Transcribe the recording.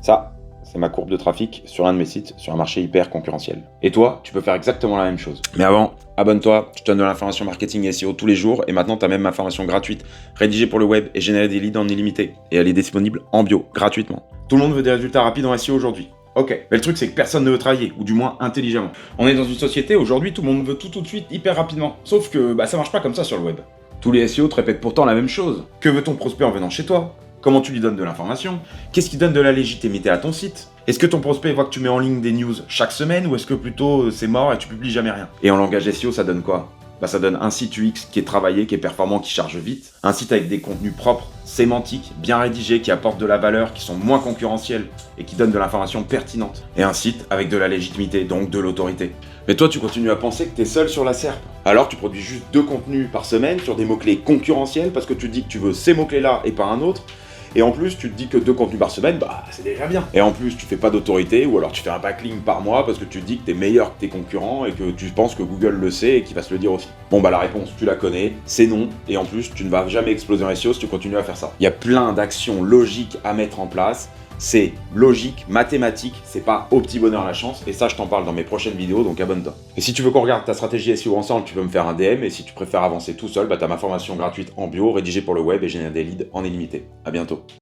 Ça, c'est ma courbe de trafic sur un de mes sites, sur un marché hyper concurrentiel. Et toi, tu peux faire exactement la même chose. Mais avant, abonne-toi, je te donne de l'information marketing et SEO tous les jours, et maintenant tu as même ma formation gratuite, rédigée pour le web et générer des leads en illimité. Et elle est disponible en bio, gratuitement. Tout le monde veut des résultats rapides en SEO aujourd'hui. Ok, mais le truc c'est que personne ne veut travailler, ou du moins intelligemment. On est dans une société, aujourd'hui tout le monde veut tout de suite, hyper rapidement. Sauf que ça marche pas comme ça sur le web. Tous les SEO te répètent pourtant la même chose. Que veut ton prospect en venant chez toi ? Comment tu lui donnes de l'information ? Qu'est-ce qui donne de la légitimité à ton site ? Est-ce que ton prospect voit que tu mets en ligne des news chaque semaine ou est-ce que plutôt c'est mort et tu publies jamais rien ? Et en langage SEO, ça donne quoi ? Ça donne un site UX qui est travaillé, qui est performant, qui charge vite. Un site avec des contenus propres, sémantiques, bien rédigés, qui apportent de la valeur, qui sont moins concurrentiels et qui donnent de l'information pertinente. Et un site avec de la légitimité, donc de l'autorité. Mais toi, tu continues à penser que t'es seul sur la SERP. Alors tu produis juste 2 contenus par semaine sur des mots-clés concurrentiels parce que tu dis que tu veux ces mots-clés-là et pas un autre. Et en plus, tu te dis que 2 contenus par semaine, c'est déjà bien. Et en plus, tu fais pas d'autorité, ou alors tu fais un backlink par mois parce que tu te dis que t'es meilleur que tes concurrents et que tu penses que Google le sait et qu'il va se le dire aussi. La réponse, tu la connais, c'est non. Et en plus, tu ne vas jamais exploser en SEO si tu continues à faire ça. Il y a plein d'actions logiques à mettre en place. C'est logique, mathématique, c'est pas au petit bonheur la chance, et ça je t'en parle dans mes prochaines vidéos, donc abonne-toi. Et si tu veux qu'on regarde ta stratégie SEO ensemble, tu peux me faire un DM, et si tu préfères avancer tout seul, t'as ma formation gratuite en bio, rédigée pour le web et générer des leads en illimité. À bientôt.